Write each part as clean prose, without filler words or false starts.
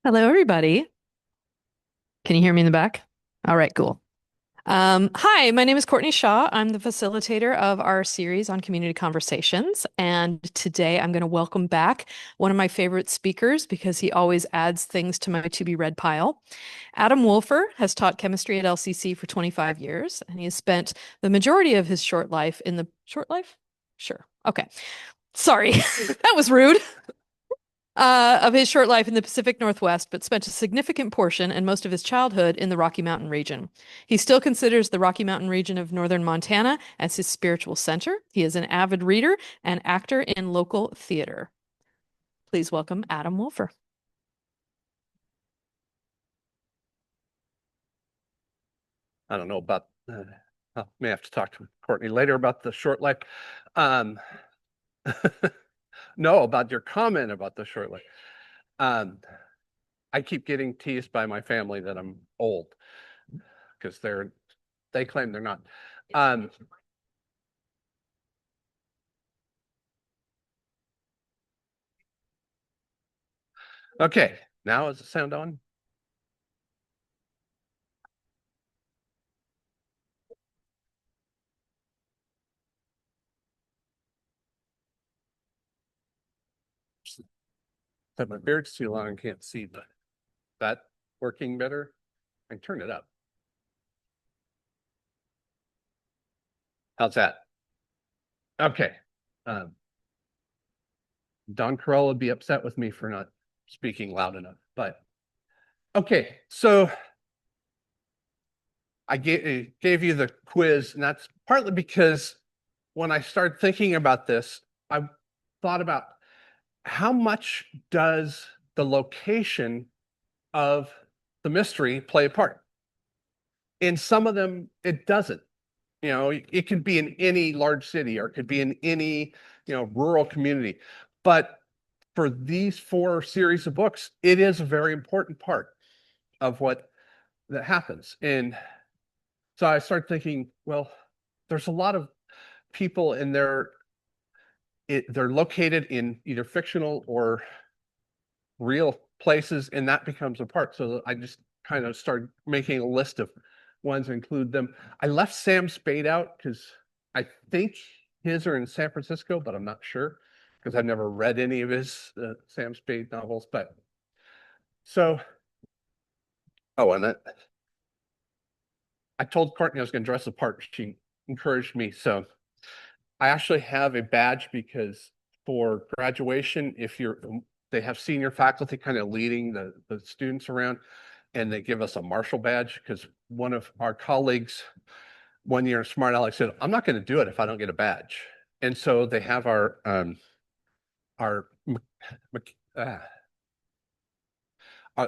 Hello, everybody. Can you hear me in the back? All right, cool. Hi, my name is Courtney Shaw. I'm the facilitator of our series on community conversations. And today I'm going to welcome back one of my favorite speakers because he always adds things to my to be read pile. Adam Wolfer has taught chemistry at LCC for 25 years, and he has spent the majority of his short life in the short life? Sure. Okay. Sorry, that was rude. Of his short life in the Pacific Northwest, but spent a significant portion and most of his childhood in the Rocky Mountain region. He still considers the Rocky Mountain region of northern Montana as his spiritual center. He is an avid reader and actor in local theater. Please welcome Adam Wolfer. I don't know about, I may have to talk to Courtney later about the short life. Um, no, about your comment about the short life. Um, I keep getting teased by my family that I'm old because they claim they're not. Um, okay, now is the sound on? But my beard's too long and can't see, but that working better? I can turn it up. How's that? Okay. Um, Don Carell would be upset with me for not speaking loud enough, but okay. So I gave you the quiz, and that's partly because when I started thinking about this, I thought about how much does the location of the mystery play a part? In some of them, it doesn't. You know, it could be in any large city or it could be in any, rural community. But for these four series of books, it is a very important part of what that happens. And so I started thinking, well, there's a lot of people in they're located in either fictional or real places, and that becomes a part. So I just kind of started making a list of ones and include them. I left Sam Spade out because I think his are in San Francisco, but I'm not sure because I've never read any of his Sam Spade novels. But so, oh, and that I told Courtney I was going to dress the part. She encouraged me. So I actually have a badge because for graduation, if you're they have senior faculty kind of leading the students around, and they give us a Marshall badge because one of our colleagues one year, Smart Alex, said, I'm not going to do it if I don't get a badge. And so they have our uh,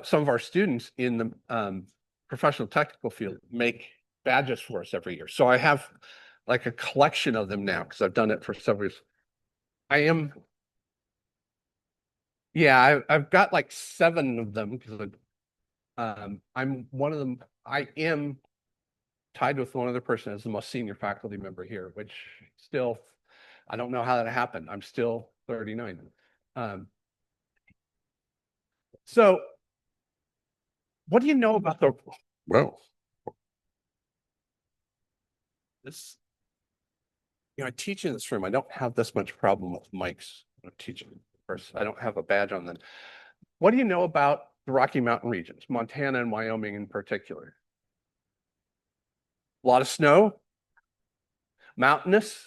some of our students in the professional technical field make badges for us every year. So I have like a collection of them now because I've done it for several years. I am, yeah, I've got like seven of them because I'm one of them. I am tied with one other person as the most senior faculty member here, which still, I don't know how that happened. I'm still 39. Um, so what do you know about the, well, this, I teach in this room. I don't have this much problem with mics when I'm teaching. Of course, I don't have a badge on them. What do you know about the Rocky Mountain regions, Montana and Wyoming in particular? A lot of snow, mountainous.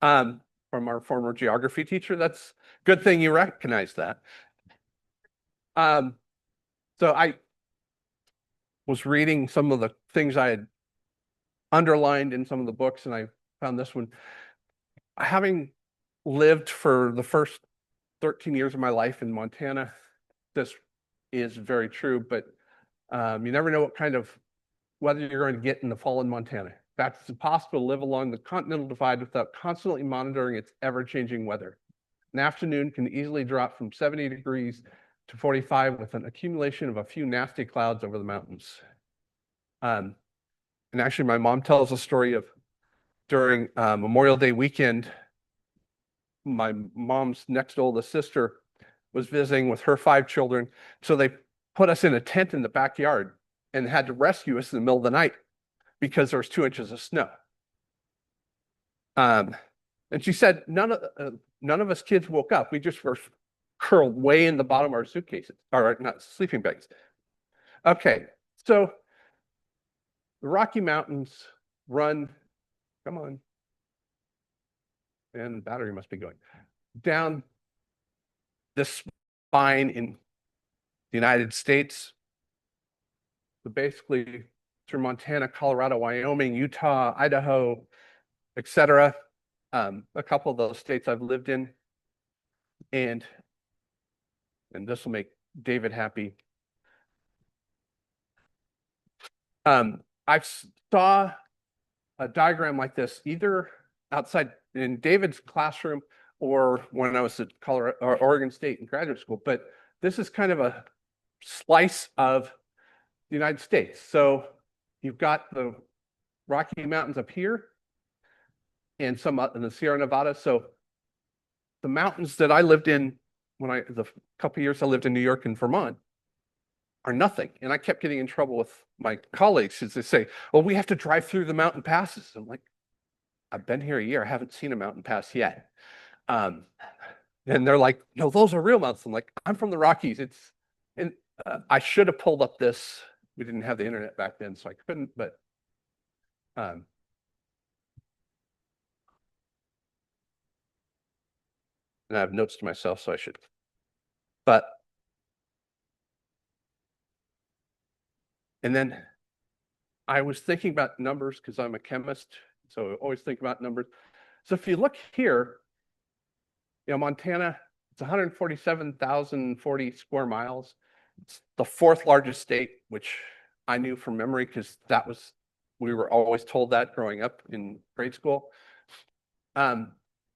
From our former geography teacher. That's good thing you recognize that. So I was reading some of the things I had underlined in some of the books, and I found this one. Having lived for the first 13 years of my life in Montana, this is very true, but you never know what kind of weather you're going to get in the fall in Montana. In fact, it's impossible to live along the Continental Divide without constantly monitoring its ever-changing weather. An afternoon can easily drop from 70 degrees to 45 with an accumulation of a few nasty clouds over the mountains. And actually, my mom tells a story of during Memorial Day weekend, my mom's next oldest sister was visiting with her 5 children. So they put us in a tent in the backyard and had to rescue us in the middle of the night because there was 2 inches of snow. Um, and she said none of us kids woke up. We just were curled way in the bottom of our suitcases, or not sleeping bags. Okay, so the Rocky Mountains run, come on, and the battery must be going down this spine in the United States. So basically through Montana, Colorado, Wyoming, Utah, Idaho, etc. A couple of those states I've lived in, and this will make David happy. I saw a diagram like this either outside in David's classroom or when I was at Colorado or Oregon State in graduate school, but this is kind of a slice of the United States. So you've got the Rocky Mountains up here and some in the Sierra Nevada. So the mountains that I lived in the couple of years I lived in New York and Vermont are nothing. And I kept getting in trouble with my colleagues as they say, well, we have to drive through the mountain passes. I'm like, I've been here a year. I haven't seen a mountain pass yet. And they're like, no, those are real mountains. I'm like, I'm from the Rockies. And I should have pulled up this. We didn't have the internet back then, so I couldn't, but and I have notes to myself, so I should. But and then I was thinking about numbers because I'm a chemist, so I always think about numbers. So if you look here, Montana, it's 147,040 square miles. It's the fourth largest state, which I knew from memory because we were always told that growing up in grade school.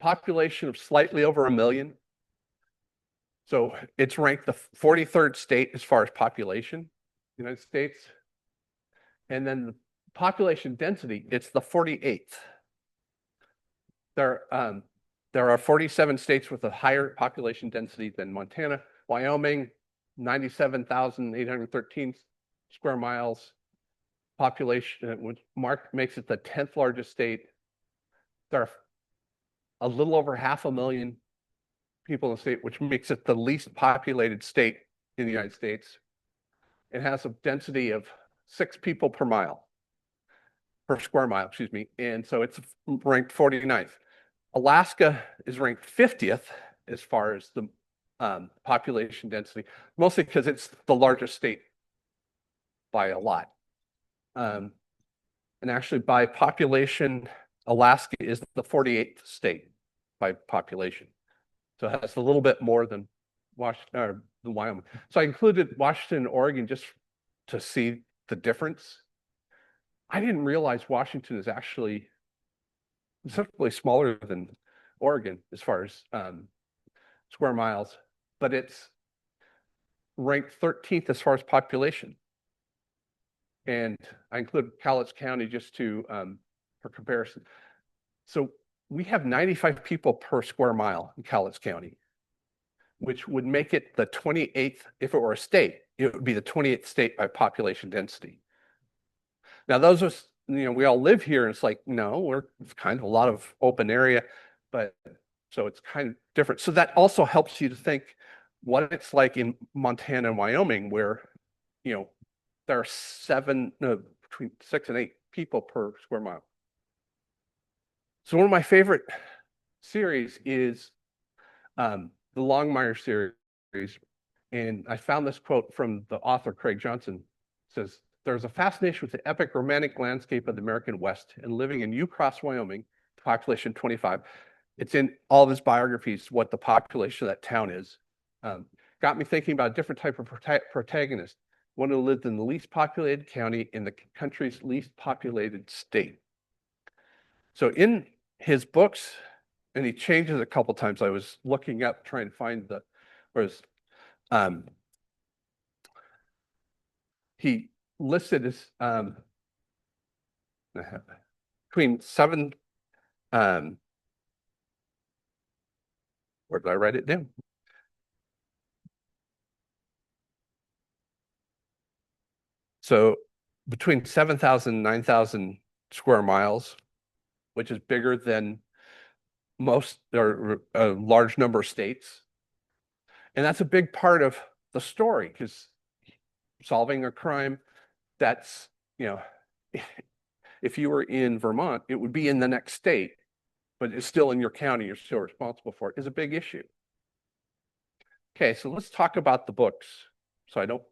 Population of slightly over 1 million. So it's ranked the 43rd state as far as population, United States. And then the population density, it's the 48th. There are 47 states with a higher population density than Montana. Wyoming, 97,813 square miles. Population, which makes it the 10th largest state. There are a little over 500,000 people in the state, which makes it the least populated state in the United States. It has a density of 6 people per square mile, excuse me. And so it's ranked 49th. Alaska is ranked 50th as far as the population density, mostly because it's the largest state by a lot. And actually by population, Alaska is the 48th state by population. So it has a little bit more than Wyoming. So I included Washington and Oregon just to see the difference. I didn't realize Washington is actually considerably smaller than Oregon as far as square miles, but it's ranked 13th as far as population. And I include Cowlitz County just for comparison. So we have 95 people per square mile in Cowlitz County, which would make it the 28th. If it were a state, it would be the 28th state by population density. Now, those are, we all live here, and it's like, no, it's kind of a lot of open area, but so it's kind of different. So that also helps you to think what it's like in Montana and Wyoming, where, there are between 6 and 8 people per square mile. So one of my favorite series is the Longmire series. And I found this quote from the author, Craig Johnson. It says, there's a fascination with the epic romantic landscape of the American West, and living in Ucross, Wyoming, population 25. It's in all of his biographies what the population of that town is. Got me thinking about a different type of protagonist, one who lived in the least populated county in the country's least populated state. So in his books, and he changes a couple times. I was looking up trying to find he listed as between Where did I write it down? So between 7,000 and 9,000 square miles, which is bigger than most or a large number of states. And that's a big part of the story because solving a crime that's, you know, if you were in Vermont, it would be in the next state, but it's still in your county, you're still responsible for it, is a big issue. Okay, so let's talk about the books so I don't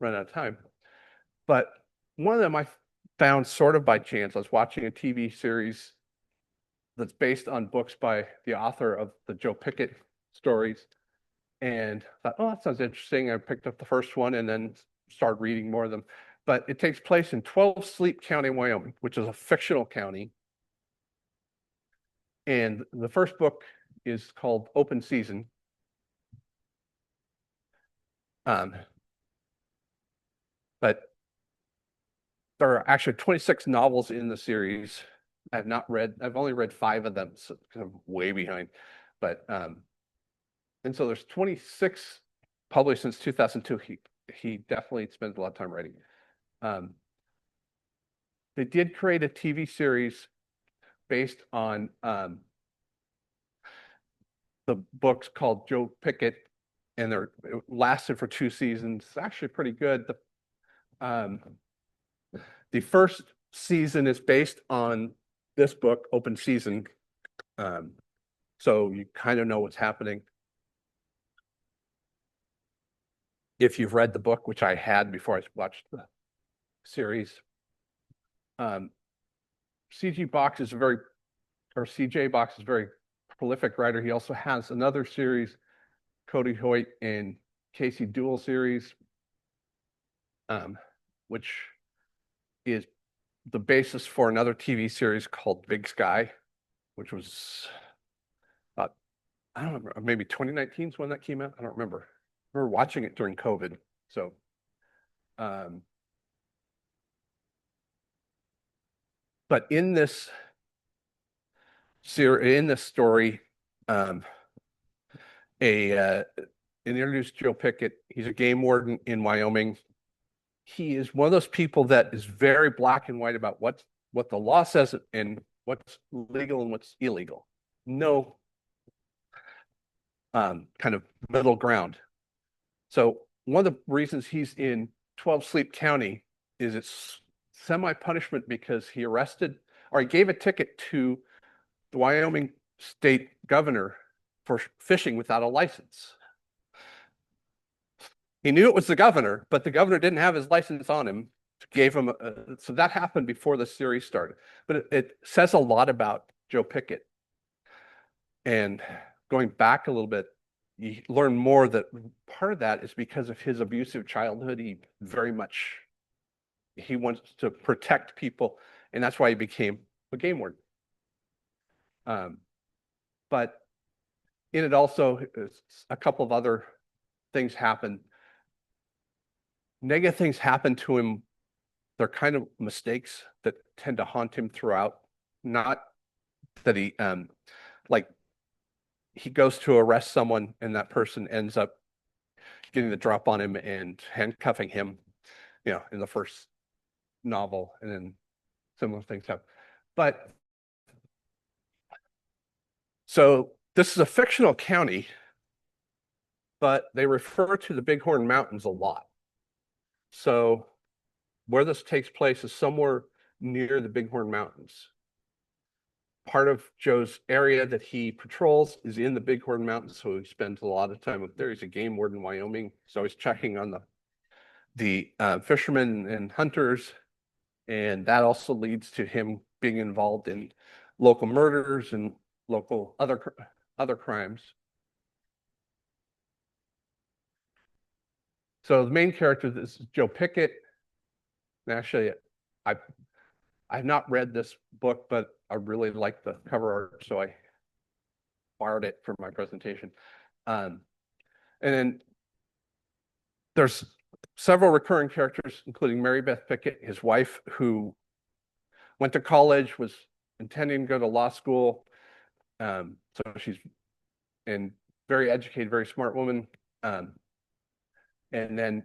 run out of time. But one of them I found sort of by chance. I was watching a TV series that's based on books by the author of the Joe Pickett stories. And thought, oh, that sounds interesting. I picked up the first one and then started reading more of them. But it takes place in 12 Sleep County, Wyoming, which is a fictional county. And the first book is called Open Season. But there are actually 26 novels in the series. I've only read 5 of them, so I'm way behind. But and so there's 26 published since 2002. He definitely spends a lot of time writing. They did create a TV series based on the books called Joe Pickett, and it lasted for 2 seasons. It's actually pretty good. The first season is based on this book, Open Season. So you kind of know what's happening. If you've read the book, which I had before I watched the series. CJ Box is a very prolific writer. He also has another series, Cody Hoyt and Casey Duell series, which is the basis for another TV series called Big Sky, which was, I don't remember, maybe 2019 is when that came out. I don't remember. We were watching it during COVID. So, but in this story, it introduced Joe Pickett. He's a game warden in Wyoming. He is one of those people that is very black and white about what the law says and what's legal and what's illegal. No kind of middle ground. So one of the reasons he's in 12 Sleep County is it's semi-punishment because he gave a ticket to the Wyoming state governor for fishing without a license. He knew it was the governor, but the governor didn't have his license on him. So that happened before the series started. But it says a lot about Joe Pickett. And going back a little bit, you learn more that part of that is because of his abusive childhood. He wants to protect people, and that's why he became a game warden. But in it also, a couple of other things happen. Negative things happen to him. They're kind of mistakes that tend to haunt him throughout. Not that he goes to arrest someone and that person ends up getting the drop on him and handcuffing him, in the first novel, and then similar things happen. But so this is a fictional county, but they refer to the Bighorn Mountains a lot. So where this takes place is somewhere near the Bighorn Mountains. Part of Joe's area that he patrols is in the Bighorn Mountains, so he spends a lot of time up there. He's a game warden in Wyoming, so he's checking on the fishermen and hunters, and that also leads to him being involved in local murders and local other crimes. So the main character is Joe Pickett. And actually, I've not read this book, but I really like the cover art, so I borrowed it for my presentation. And then there's several recurring characters, including Mary Beth Pickett, his wife, who went to college, was intending to go to law school. So she's and very educated, very smart woman. And then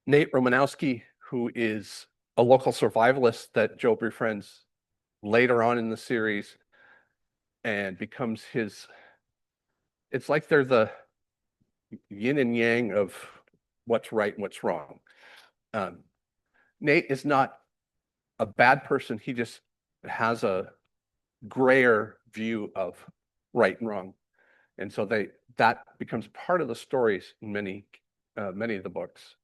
Nate Romanowski, who is a local survivalist that Joe befriends later on in the series and becomes his, it's like they're the yin and yang of what's right and what's wrong. Um, Nate is not a bad person. He just has a grayer view of right and wrong. And so that becomes part of the stories in many of the books.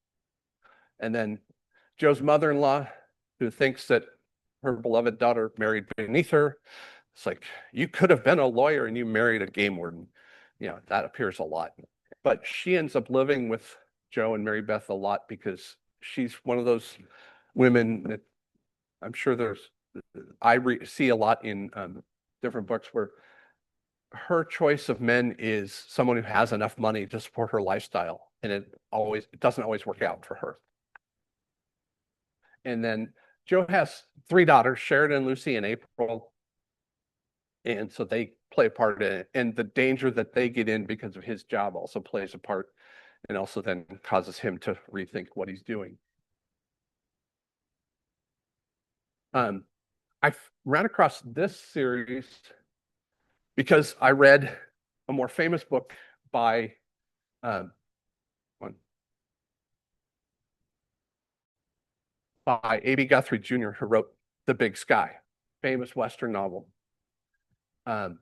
And then Joe's mother-in-law, who thinks that her beloved daughter married beneath her. It's like, you could have been a lawyer and you married a game warden. That appears a lot. But she ends up living with Joe and Mary Beth a lot because she's one of those women that I'm sure see a lot in different books where her choice of men is someone who has enough money to support her lifestyle, and it doesn't always work out for her. And then Joe has three daughters, Sheridan, Lucy, and April. And so they play a part in it. And the danger that they get in because of his job also plays a part and also then causes him to rethink what he's doing. I ran across this series because I read a more famous book by A.B. Guthrie Jr., who wrote The Big Sky, famous Western novel. And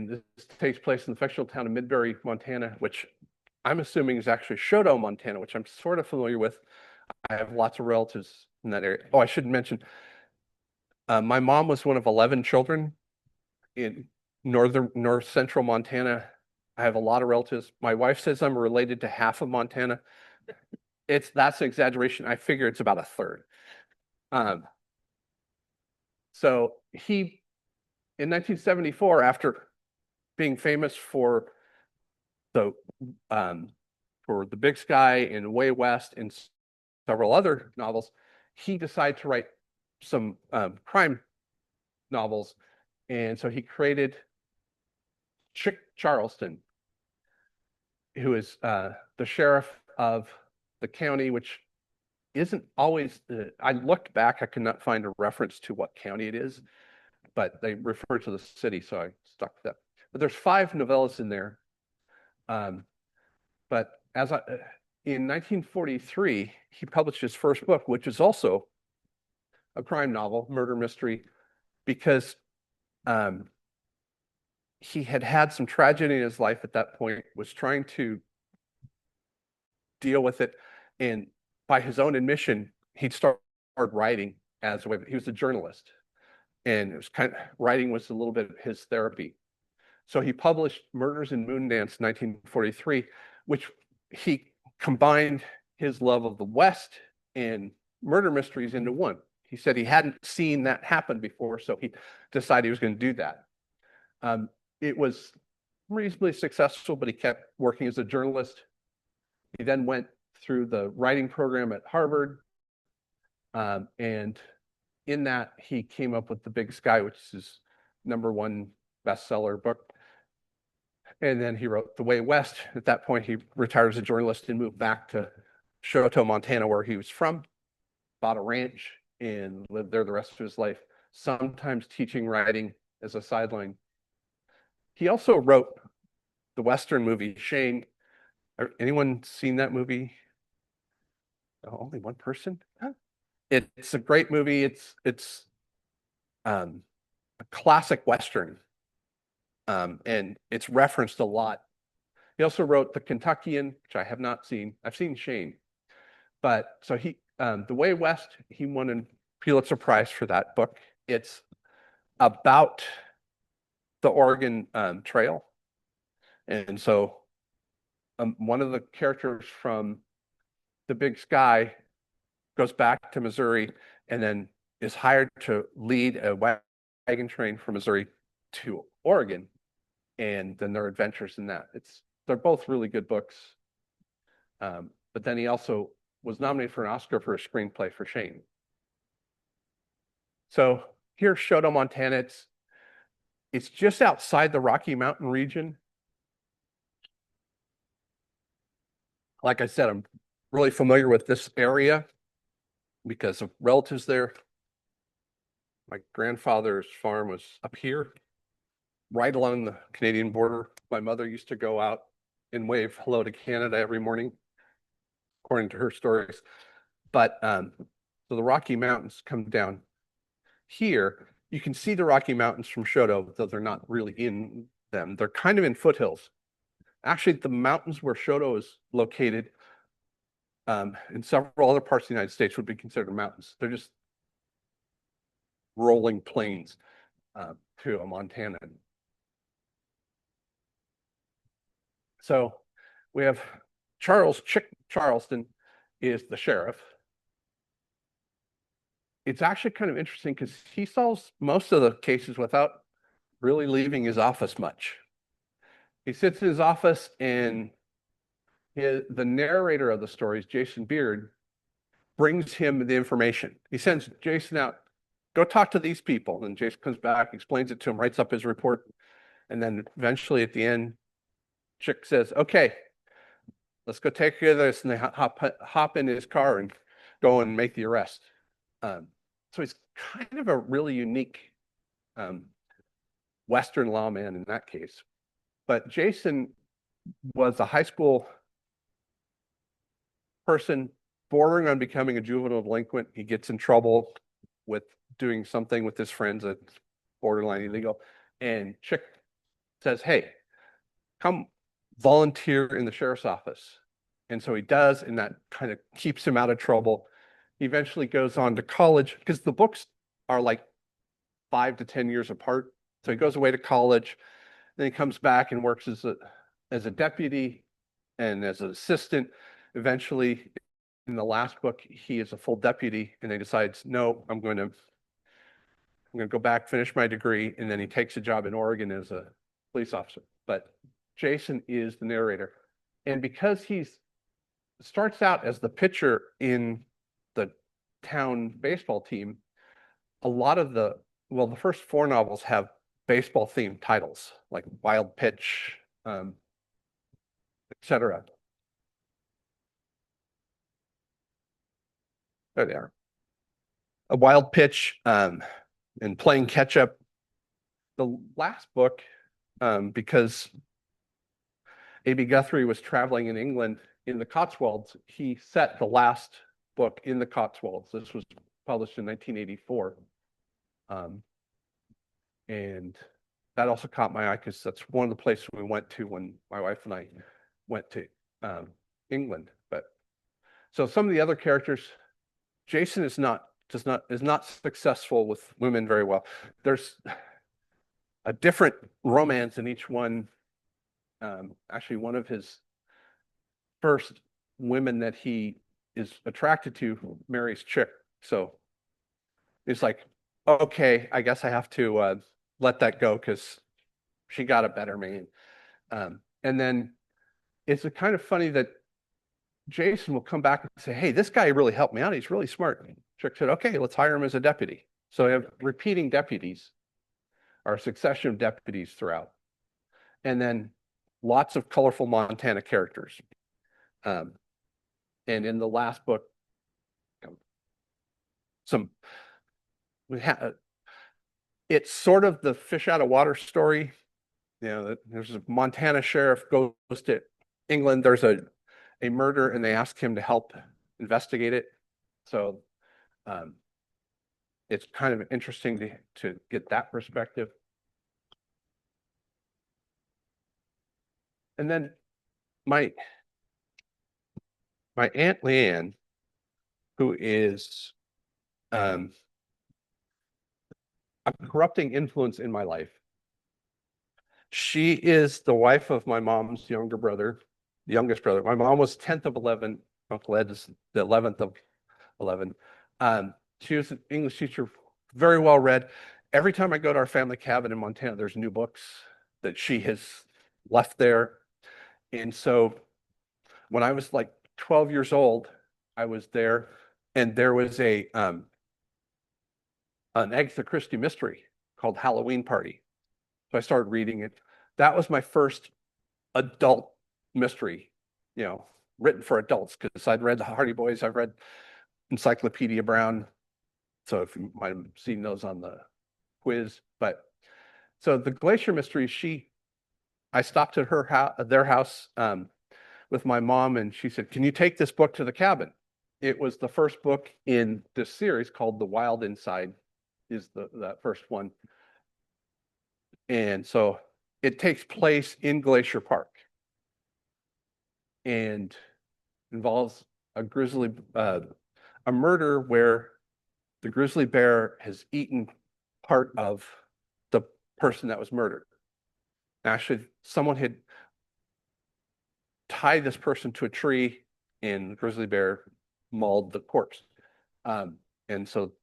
this takes place in the fictional town of Midbury, Montana, which I'm assuming is actually Shoto, Montana, which I'm sort of familiar with. I have lots of relatives in that area. Oh, I should mention, my mom was one of 11 children in north central Montana. I have a lot of relatives. My wife says I'm related to half of Montana. That's an exaggeration. I figure it's about a third. So he, in 1974, after being famous for the Big Sky and Way West and several other novels, he decided to write some crime novels, and so he created Chick Charleston, who is the sheriff of the county, which isn't always. I looked back, I could not find a reference to what county it is, but they refer to the city, so I stuck with that. But there's 5 novellas in there. But in 1943, he published his first book, which is also a crime novel, murder mystery, because he had had some tragedy in his life at that point, was trying to deal with it, and by his own admission, he'd started writing as a way. He was a journalist, and it was writing was a little bit of his therapy. So he published Murders in Moondance, 1943, which he combined his love of the West and murder mysteries into one. He said he hadn't seen that happen before, so he decided he was going to do that. It was reasonably successful, but he kept working as a journalist. He then went through the writing program at Harvard, and in that he came up with The Big Sky, which is his #1 bestseller book. And then he wrote The Way West. At that point, he retired as a journalist and moved back to Shoto, Montana, where he was from, bought a ranch, and lived there the rest of his life, sometimes teaching writing as a sideline. He also wrote the Western movie, Shane. Anyone seen that movie? Oh, only one person? Huh? It's a great movie. It's a classic Western, and it's referenced a lot. He also wrote The Kentuckian, which I have not seen. I've seen Shane, but so The Way West, he won a Pulitzer Prize for that book. It's about the Oregon Trail, and so one of the characters from The Big Sky goes back to Missouri and then is hired to lead a wagon train from Missouri to Oregon, and then their adventures in that. They're both really good books. But then he also was nominated for an Oscar for a screenplay for Shane. So here's Shoto, Montana. It's just outside the Rocky Mountain region. Like I said, I'm really familiar with this area because of relatives there. My grandfather's farm was up here, right along the Canadian border. My mother used to go out and wave hello to Canada every morning, according to her stories. But so the Rocky Mountains come down here. You can see the Rocky Mountains from Shoto, though they're not really in them. They're kind of in foothills. Actually, the mountains where Shoto is located in several other parts of the United States would be considered mountains. They're just rolling plains to a Montana. So we have Chick Charleston is the sheriff. It's actually kind of interesting because he solves most of the cases without really leaving his office much. He sits in his office and the narrator of the stories, Jason Beard, brings him the information. He sends Jason out, go talk to these people. And Jason comes back, explains it to him, writes up his report. And then eventually at the end, Chick says, okay, let's go take care of this. And they hop in his car and go and make the arrest. So he's kind of a really unique Western lawman in that case. But Jason was a high school person bordering on becoming a juvenile delinquent. He gets in trouble with doing something with his friends that's borderline illegal. And Chick says, hey, come volunteer in the sheriff's office. And so he does, and that kind of keeps him out of trouble. He eventually goes on to college because the books are like 5 to 10 years apart. So he goes away to college, then he comes back and works as a deputy and as an assistant. Eventually, in the last book, he is a full deputy, and he decides, no, I'm going to go back, finish my degree, and then he takes a job in Oregon as a police officer. But Jason is the narrator, and because he starts out as the pitcher in the town baseball team, a lot of the first four novels have baseball themed titles like Wild Pitch, etc. There they are. A Wild Pitch and Playing Catch Up. The last book, because A.B. Guthrie was traveling in England in the Cotswolds, he set the last book in the Cotswolds. This was published in 1984. And that also caught my eye because that's one of the places we went to when my wife and I went to England. But so some of the other characters, Jason is not successful with women very well. There's a different romance in each one. Actually, one of his first women that he is attracted to marries Chick. So it's like, okay, I guess I have to let that go because she got a better man. And then it's kind of funny that Jason will come back and say, hey, this guy really helped me out. He's really smart. Chick said, okay, let's hire him as a deputy. So we have repeating deputies, or a succession of deputies throughout. And then lots of colorful Montana characters. And in the last book, it's sort of the fish out of water story. You know, there's a Montana sheriff goes to England. There's a murder, and they ask him to help investigate it. So it's kind of interesting to get that perspective. And then my Aunt Leanne, who is a corrupting influence in my life. She is the wife of my mom's youngest brother. My mom was 10th of 11. Uncle Ed is the 11th of 11. She was an English teacher, very well read. Every time I go to our family cabin in Montana, there's new books that she has left there. And so when I was like 12 years old, I was there, and there was an Agatha Christie mystery called Halloween Party. So I started reading it. That was my first adult mystery, you know, written for adults because I'd read the Hardy Boys, I've read Encyclopedia Brown. So if you might have seen those on the quiz, but so the Glacier Mystery, I stopped at their house with my mom, and she said, "Can you take this book to the cabin?" It was the first book in this series called The Wild Inside, is that first one, and so it takes place in Glacier Park and involves a murder where the grizzly bear has eaten part of the person that was murdered. Actually, someone had tied this person to a tree, and the grizzly bear mauled the corpse. And so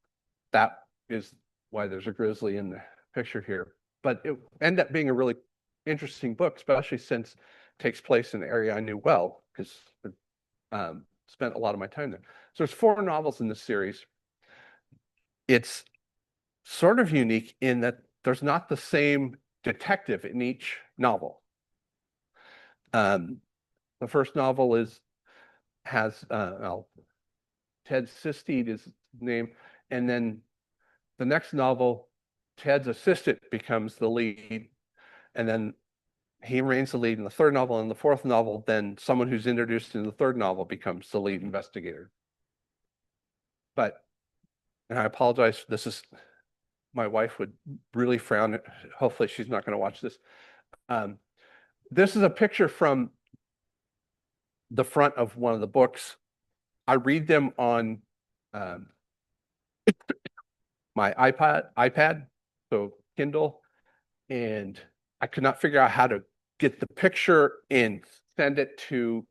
that is why there's a grizzly in the picture here. But it ended up being a really interesting book, especially since it takes place in an area I knew well, because I spent a lot of my time there. So there's 4 novels in this series. It's sort of unique in that there's not the same detective in each novel. The first novel has Ted Sistede is his name, and then the next novel, Ted's assistant becomes the lead, and then he remains the lead in the third novel. And the fourth novel, then someone who's introduced in the third novel becomes the lead investigator. But, and I apologize, my wife would really frown. Hopefully she's not going to watch this. This is a picture from the front of one of the books. I read them on my iPad, so Kindle, and I could not figure out how to get the picture and send it to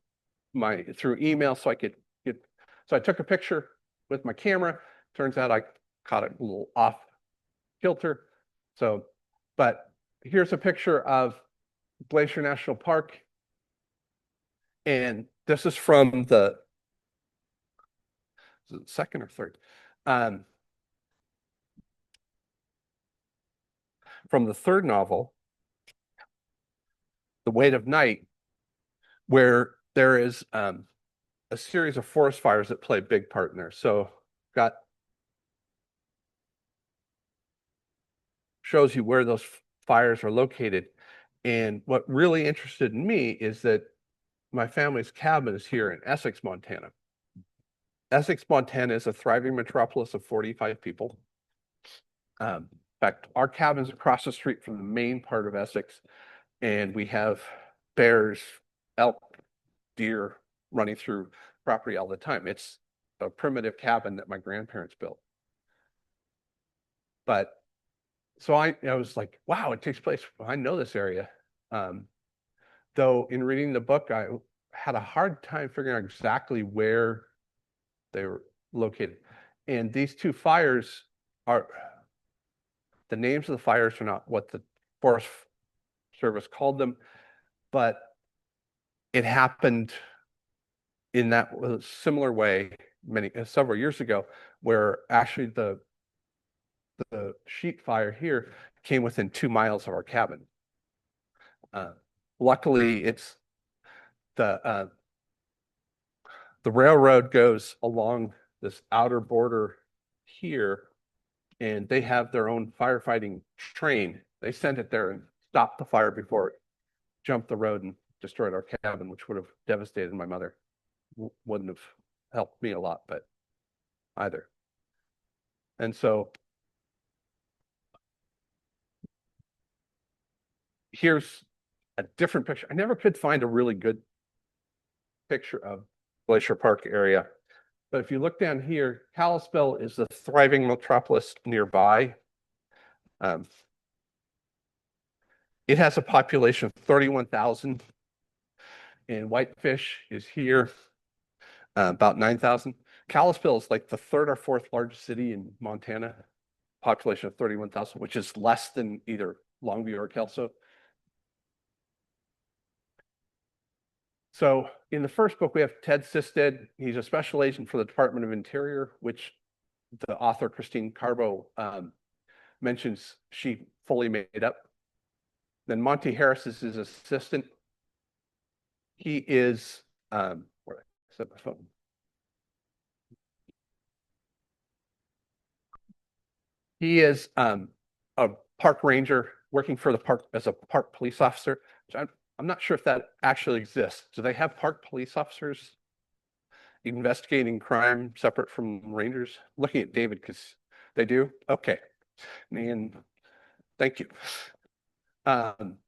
through email so I could get. So I took a picture with my camera. Turns out I caught it a little off kilter. So, but here's a picture of Glacier National Park, and this is from the second or third. From the third novel, The Weight of Night, where there is a series of forest fires that play a big part in there. So got shows you where those fires are located. And what really interested in me is that my family's cabin is here in Essex, Montana. Essex, Montana is a thriving metropolis of 45 people. In fact, our cabin's across the street from the main part of Essex, and we have bears, elk, deer running through property all the time. It's a primitive cabin that my grandparents built. But so I was like, wow, it takes place. I know this area. Though in reading the book, I had a hard time figuring out exactly where they were located. And these 2 fires are, the names of the fires are not what the Forest Service called them, but it happened in that similar way several years ago, where actually the sheet fire here came within 2 miles of our cabin. Luckily, it's the railroad goes along this outer border here, and they have their own firefighting train. They sent it there and stopped the fire before it jumped the road and destroyed our cabin, which would have devastated my mother. Wouldn't have helped me a lot, but either. And so here's a different picture. I never could find a really good picture of Glacier Park area. But if you look down here, Kalispell is the thriving metropolis nearby. It has a population of 31,000, and Whitefish is here, about 9,000. Kalispell is like the 3rd or 4th largest city in Montana, population of 31,000, which is less than either Longview or Kelso. So in the first book, we have Ted Sisted. He's a special agent for the Department of Interior, which the author Christine Carbo mentions she fully made up. Then Monty Harris is his assistant. He is, Set my phone. He is a park ranger working for the park as a park police officer. I'm not sure if that actually exists. Do they have park police officers investigating crime separate from rangers? Looking at David because they do. Okay, and thank you. Um,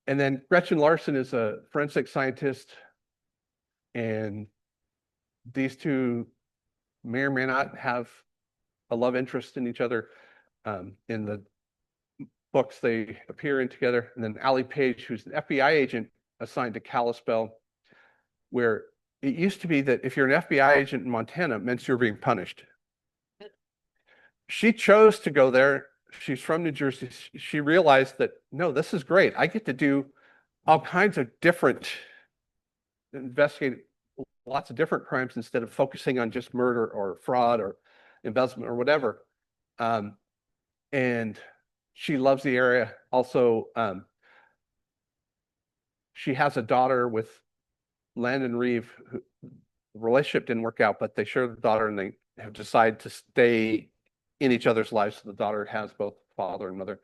and then Gretchen Larson is a forensic scientist, and these two may or may not have a love interest in each other. In the books they appear in together. And then Allie Page, who's an FBI agent assigned to Kalispell, where it used to be that if you're an FBI agent in Montana, it meant you were being punished. She chose to go there. She's from New Jersey. She realized that, no, this is great. I get to do all kinds of different, investigate lots of different crimes instead of focusing on just murder or fraud or embezzlement or whatever. And she loves the area. Also, she has a daughter with Landon Reeve. The relationship didn't work out, but they share the daughter and they have decided to stay in each other's lives. So the daughter has both father and mother.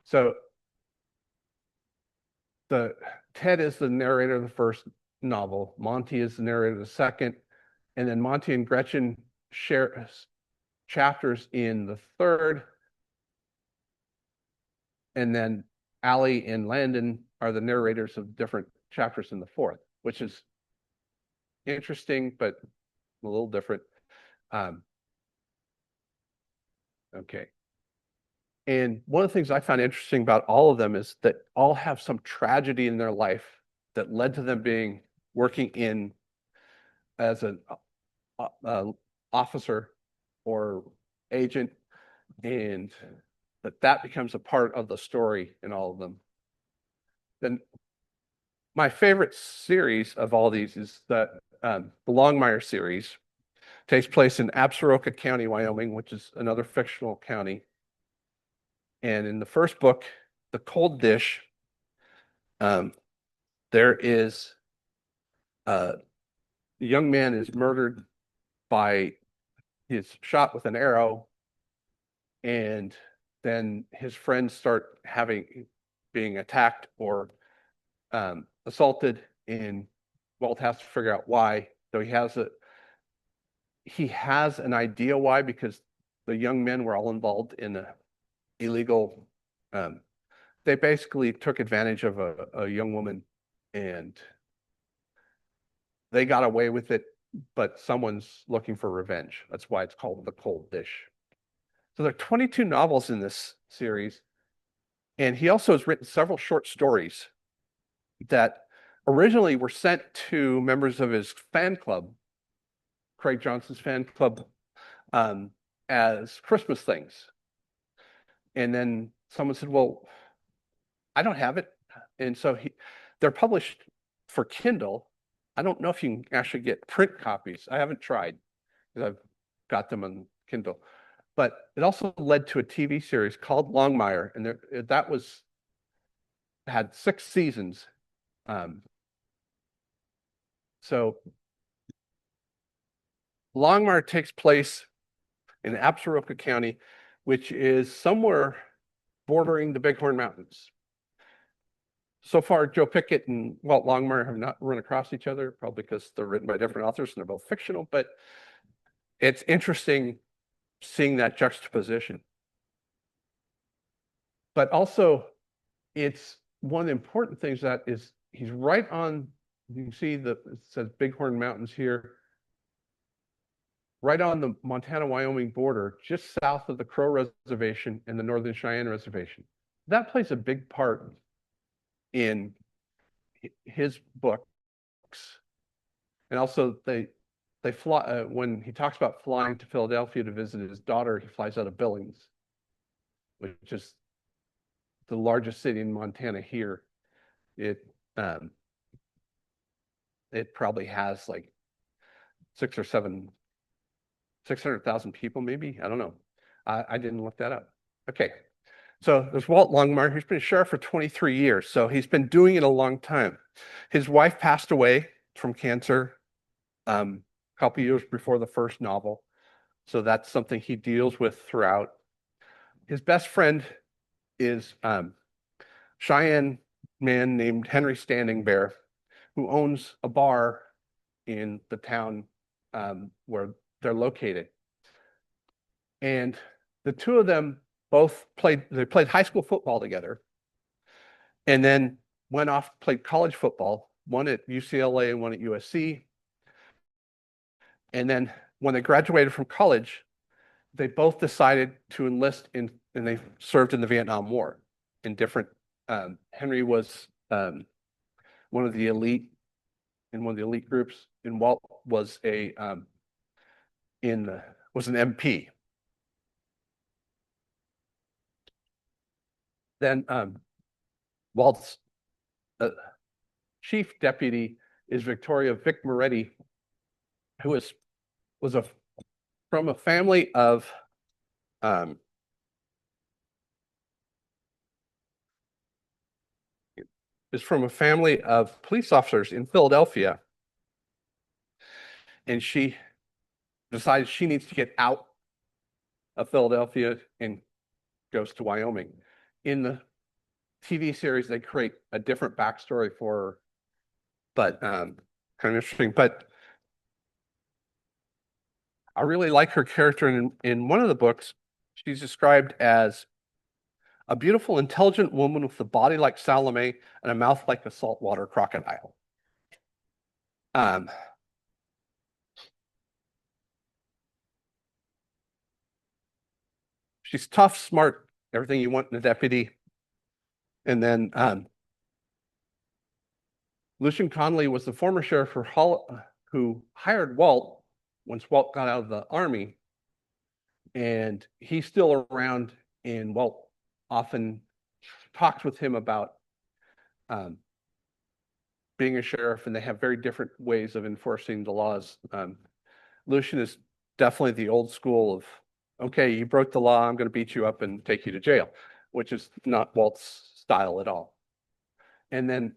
So Ted is the narrator of the first novel. Monty is the narrator of the second. And then Monty and Gretchen share chapters in the third. And then Allie and Landon are the narrators of different chapters in the fourth, which is interesting, but a little different. Okay. And one of the things I found interesting about all of them is that all have some tragedy in their life that led to them being working in as an officer or agent, and that becomes a part of the story in all of them. Then my favorite series of all these is the Longmire series. Takes place in Absaroka County, Wyoming, which is another fictional county. And in the first book, The Cold Dish, there is a young man is murdered by, he's shot with an arrow, and then his friends start being attacked or assaulted, and Walt has to figure out why. So he has an idea why, because the young men were all involved in a illegal, they basically took advantage of a young woman and they got away with it, but someone's looking for revenge. That's why it's called The Cold Dish. So there are 22 novels in this series. And he also has written several short stories that originally were sent to members of his fan club, Craig Johnson's fan club, as Christmas things. And then someone said, well, I don't have it. And so they're published for Kindle. I don't know if you can actually get print copies. I haven't tried because I've got them on Kindle. But it also led to a TV series called Longmire, and that had 6 seasons. So Longmire takes place in Absaroka County, which is somewhere bordering the Bighorn Mountains. So far, Joe Pickett and Walt Longmire have not run across each other, probably because they're written by different authors and they're both fictional, but it's interesting seeing that juxtaposition. But also, it's one of the important things that is he's right on, you can see it says Bighorn Mountains here, right on the Montana-Wyoming border, just south of the Crow Reservation and the Northern Cheyenne Reservation. That plays a big part in his books. And also they fly, when he talks about flying to Philadelphia to visit his daughter, he flies out of Billings, which is the largest city in Montana here. It probably has like 600,000 people, maybe. I don't know. I didn't look that up. Okay. So there's Walt Longmire. He's been a sheriff for 23 years. So he's been doing it a long time. His wife passed away from cancer a couple years before the first novel. So that's something he deals with throughout. His best friend is Cheyenne man named Henry Standing Bear, who owns a bar in the town where they're located. And the two of them both played high school football together and then went off, played college football, one at UCLA and one at USC. And then when they graduated from college, they both decided to enlist in, and they served in the Vietnam War in different. Henry was one of the elite in one of the elite groups, and Walt was was an MP. Then Walt's chief deputy is Victoria Vic Moretti, who was from a family of is from a family of police officers in Philadelphia, and she decides she needs to get out of Philadelphia and goes to Wyoming. In the TV series, they create a different backstory for her, but kind of interesting. But I really like her character. In one of the books, she's described as a beautiful, intelligent woman with a body like Salome and a mouth like a saltwater crocodile. Um, she's tough, smart, everything you want in a deputy. And then Lucian Conley was the former sheriff who hired Walt once Walt got out of the army. And he's still around, and Walt often talks with him about being a sheriff, and they have very different ways of enforcing the laws. Lucian is definitely the old school of, okay, you broke the law, I'm going to beat you up and take you to jail, which is not Walt's style at all. And then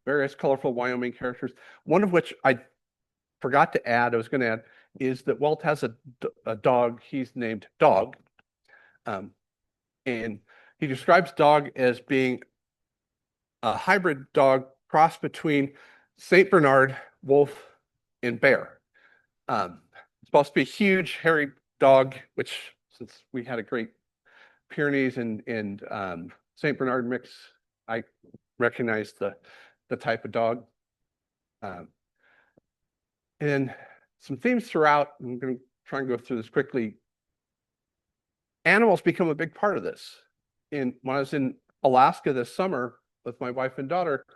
various colorful Wyoming characters, one of which I forgot to add, I was going to add, is that Walt has a dog he's named Dog. And he describes Dog as being a hybrid dog cross between St. Bernard, wolf, and bear. It's supposed to be a huge, hairy dog, which, since we had a great Pyrenees and St. Bernard mix, I recognize the type of dog. And some themes throughout, I'm going to try and go through this quickly. Animals become a big part of this. When I was in Alaska this summer with my wife and daughter,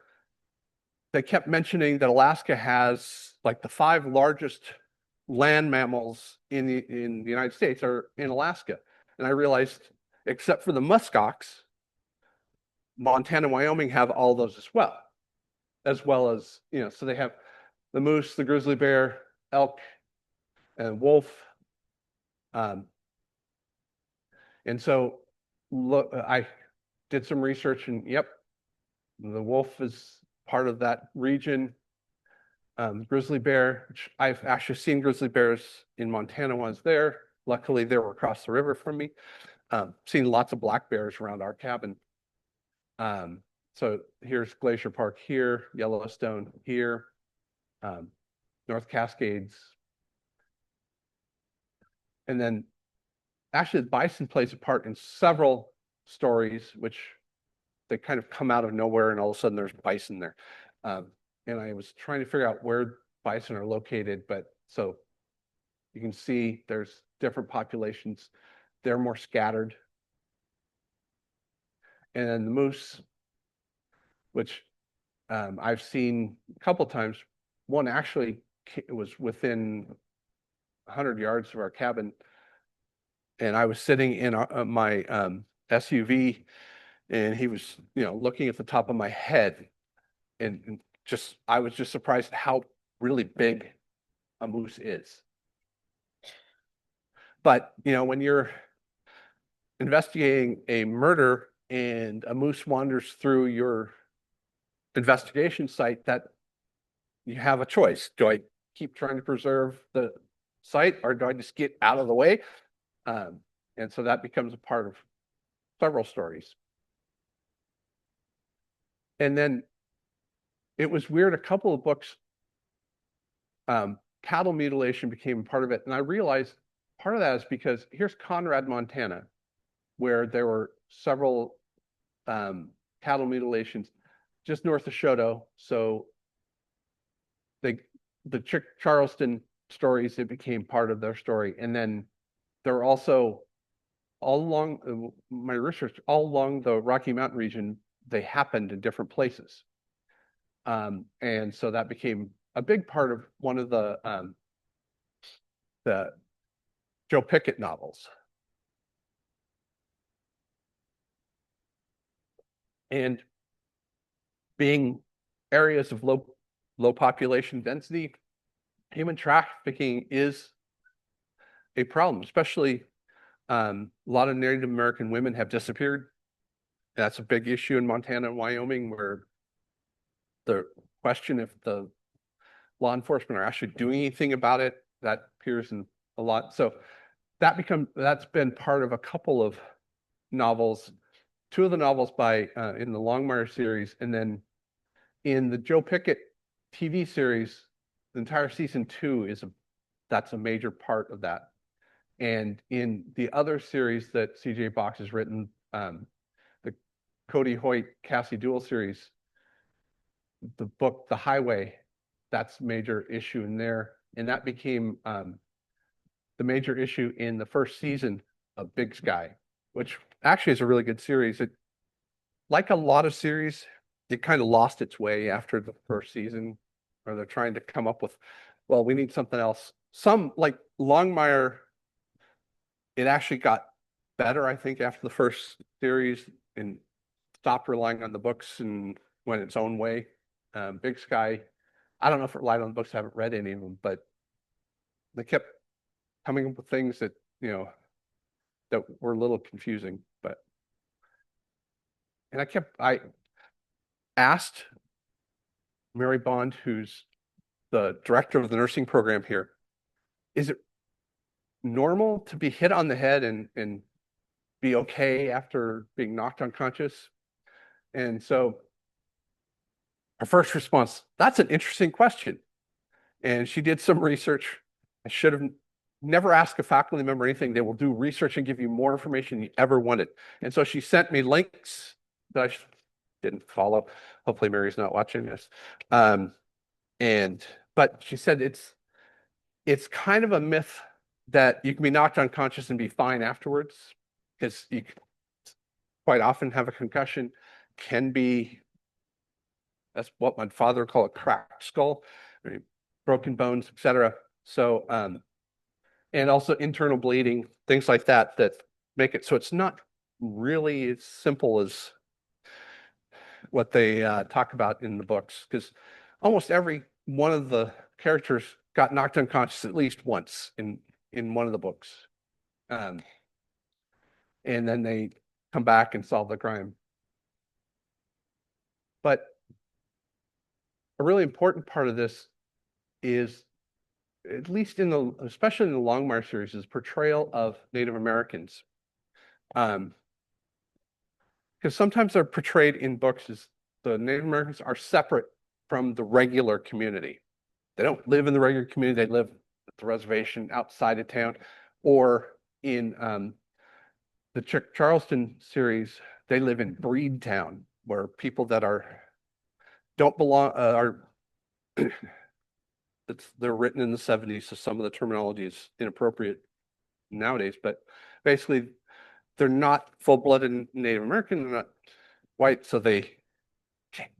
they kept mentioning that Alaska has like the 5 largest land mammals in the United States are in Alaska. And I realized, except for the muskox, Montana and Wyoming have all those as well as, so they have the moose, the grizzly bear, elk, and wolf. And so look, I did some research, and yep, the wolf is part of that region. Grizzly bear, which I've actually seen grizzly bears in Montana when I was there. Luckily, they were across the river from me. Seen lots of black bears around our cabin. So here's Glacier Park here, Yellowstone here, North Cascades. And then actually the bison plays a part in several stories, which they kind of come out of nowhere and all of a sudden there's bison there. And I was trying to figure out where bison are located, but so you can see there's different populations. They're more scattered. And then the moose, which I've seen a couple times. One actually was within 100 yards of our cabin, and I was sitting in my SUV, and he was, looking at the top of my head, and I was just surprised at how really big a moose is. But when you're investigating a murder and a moose wanders through your investigation site, that you have a choice. Do I keep trying to preserve the site or do I just get out of the way? Um, and so that becomes a part of several stories. And then it was weird, a couple of books, cattle mutilation became part of it. And I realized part of that is because here's Conrad, Montana, where there were several um, cattle mutilations just north of Shoto. So they, the Charleston stories, it became part of their story. And then there were also all along my research, all along the Rocky Mountain region, they happened in different places. And so that became a big part of one of the Joe Pickett novels. And being areas of low population density, human trafficking is a problem, especially a lot of Native American women have disappeared. That's a big issue in Montana and Wyoming, where the question if the law enforcement are actually doing anything about it, that appears in a lot. So that's been part of a couple of novels, two of the novels by in the Longmire series, and then in the Joe Pickett TV series, the entire season 2 that's a major part of that. And in the other series that CJ Box has written, the Cody Hoyt Cassie Duel series, the book The Highway, that's a major issue in there. And that became the major issue in the first season of Big Sky, which actually is a really good series. It, like a lot of series, it kind of lost its way after the first season, or they're trying to come up with, well, we need something else. Some like Longmire, it actually got better, I think, after the first series and stopped relying on the books and went its own way. Big Sky, I don't know if it relied on the books. I haven't read any of them, but they kept coming up with things that, that were a little confusing. But, and I asked Mary Bond, who's the director of the nursing program here, is it normal to be hit on the head and be okay after being knocked unconscious? And so her first response, that's an interesting question. And she did some research. I should have never asked a faculty member anything. They will do research and give you more information you ever wanted. And so she sent me links that I didn't follow. Hopefully Mary's not watching this. Um, but she said it's kind of a myth that you can be knocked unconscious and be fine afterwards, because you quite often have a concussion, can be, that's what my father would call a cracked skull, broken bones, etc. So, and also internal bleeding, things like that, that make it so it's not really as simple as what they talk about in the books, because almost every one of the characters got knocked unconscious at least once in one of the books, um, and then they come back and solve the crime. But a really important part of this is, at least especially in the Longmire series, is portrayal of Native Americans. Because sometimes they're portrayed in books as the Native Americans are separate from the regular community. They don't live in the regular community, they live at the reservation outside of town. Or in the Charleston series, they live in Breed Town, where people that don't belong are they're written in the 70s, so some of the terminology is inappropriate nowadays, but basically they're not full-blooded Native American, they're not white, so they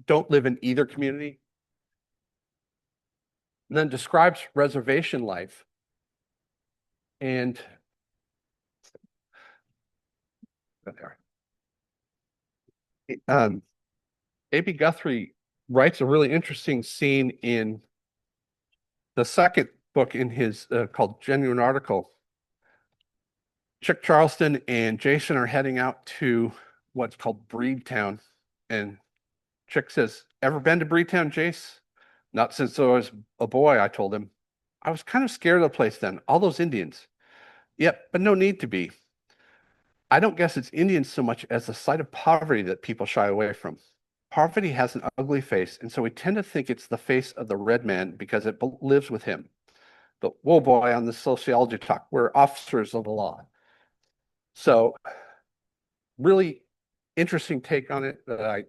don't live in either community. And then describes reservation life. And A.B. Guthrie writes a really interesting scene in the second book in his called Genuine Article. Chick Charleston and Jason are heading out to what's called Breedtown. And Chick says, ever been to Breedtown, Jace? Not since I was a boy, I told him. I was kind of scared of the place then, all those Indians. Yep, but no need to be. I don't guess it's Indians so much as the sight of poverty that people shy away from. Poverty has an ugly face, and so we tend to think it's the face of the red man because it lives with him. But whoa, boy, on the sociology talk, we're officers of the law. So, really interesting take on it that I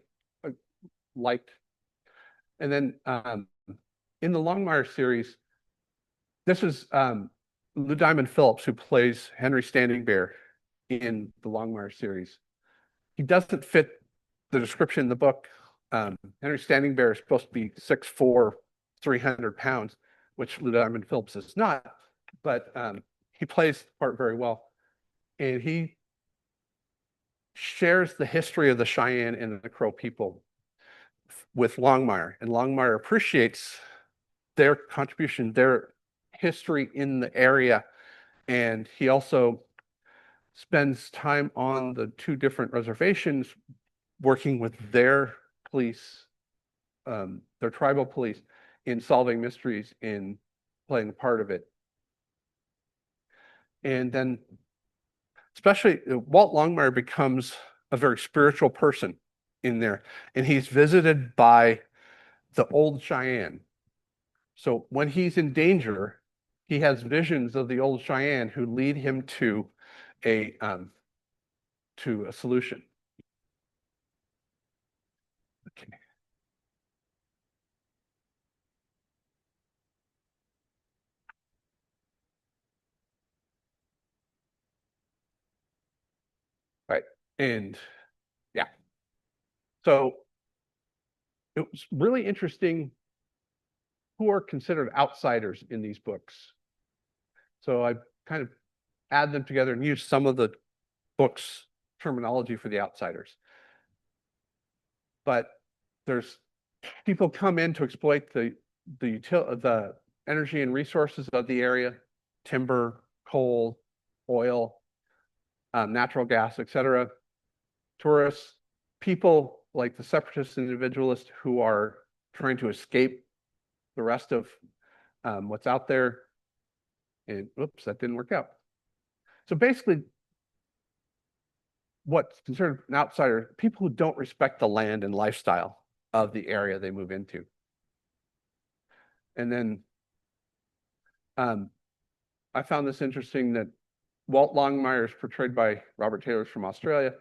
liked. And then in the Longmire series, this is Lou Diamond Phillips who plays Henry Standing Bear in the Longmire series. He doesn't fit the description in the book. Henry Standing Bear is supposed to be 6'4", 300 pounds, which Lou Diamond Phillips is not, but he plays the part very well. And he shares the history of the Cheyenne and the Crow people with Longmire, and Longmire appreciates their contribution, their history in the area, and he also spends time on the two different reservations working with their police, their tribal police, in solving mysteries, in playing a part of it. And then, especially, Walt Longmire becomes a very spiritual person in there, and he's visited by the old Cheyenne. So when he's in danger, he has visions of the old Cheyenne who lead him a to a solution. Okay. Right. And yeah. So it was really interesting who are considered outsiders in these books. So I kind of add them together and use some of the books terminology for the outsiders. But there's people come in to exploit the energy and resources of the area, timber, coal, oil, natural gas, etc. Tourists, people like the separatist individualists who are trying to escape the rest of what's out there. And oops, that didn't work out. So basically, what's considered an outsider, people who don't respect the land and lifestyle of the area they move into. And then I found this interesting that Walt Longmire is portrayed by Robert Taylor from Australia.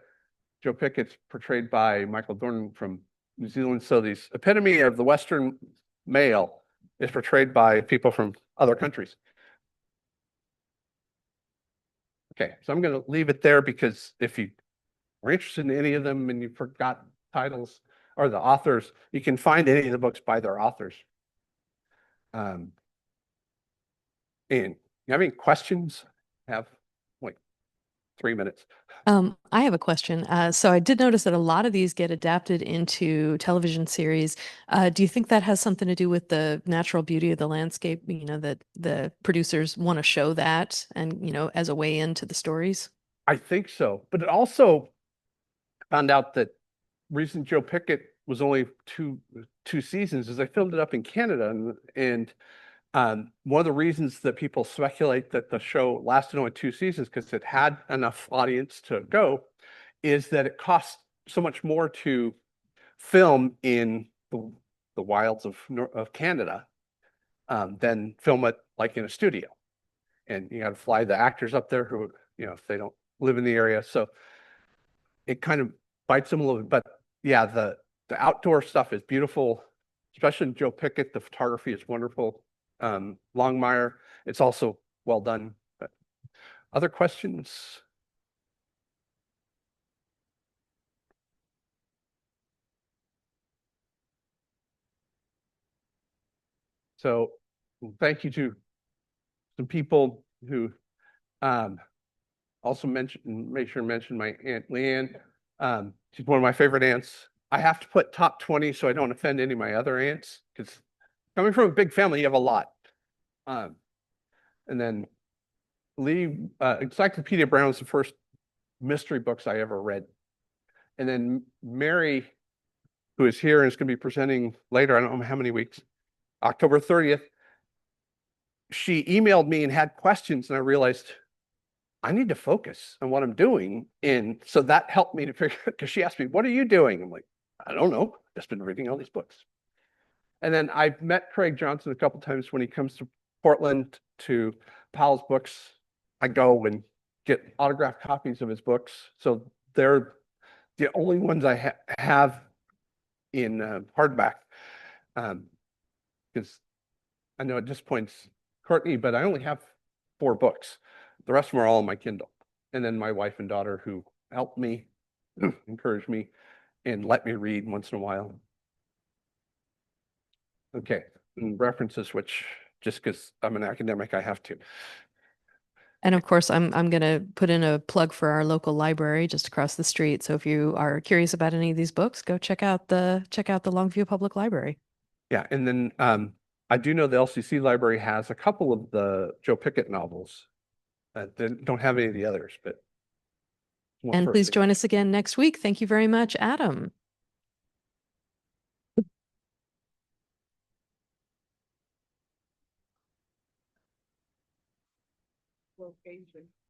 Joe Pickett's portrayed by Michael Dornan from New Zealand. So the epitome of the Western male is portrayed by people from other countries. Okay, so I'm going to leave it there because if you are interested in any of them and you forgot titles or the authors, you can find any of the books by their authors. And you have any questions? Have like 3 minutes. I have a question. So I did notice that a lot of these get adapted into television series. Do you think that has something to do with the natural beauty of the landscape, that the producers want to show that and, as a way into the stories? I think so, but it also found out that reason Joe Pickett was only two seasons is I filmed it up in Canada, and one of the reasons that people speculate that the show lasted only 2 seasons because it had enough audience to go is that it costs so much more to film in the wilds of Canada than film it like in a studio. And you got to fly the actors up there who, if they don't live in the area. So it kind of bites them a little bit. But yeah, the outdoor stuff is beautiful, especially Joe Pickett. The photography is wonderful. Longmire, it's also well done. But other questions? So thank you to some people who also make sure to mention my Aunt Leanne. She's one of my favorite aunts. I have to put top 20 so I don't offend any of my other aunts because coming from a big family, you have a lot. And then Lee, Encyclopedia Brown was the first mystery books I ever read. And then Mary, who is here and is going to be presenting later, I don't know how many weeks, October 30th, she emailed me and had questions, and I realized I need to focus on what I'm doing. And so that helped me to figure because she asked me, "What are you doing?" I'm like, I don't know. Just been reading all these books. And then I've met Craig Johnson a couple times when he comes to Portland to Powell's books. I go and get autographed copies of his books. So they're the only ones I have in hardback. Because I know it disappoints Courtney, but I only have 4 books. The rest of them are all on my Kindle. And then my wife and daughter who help me, encourage me, and let me read once in a while. Okay, and references, which just because I'm an academic, I have to. And of course, I'm gonna put in a plug for our local library just across the street. So if you are curious about any of these books, go check out the Longview Public Library. Yeah, and then I do know the LCC library has a couple of the Joe Pickett novels. They don't have any of the others, but one And for a please join signature. us again next week. Thank you very much, Adam.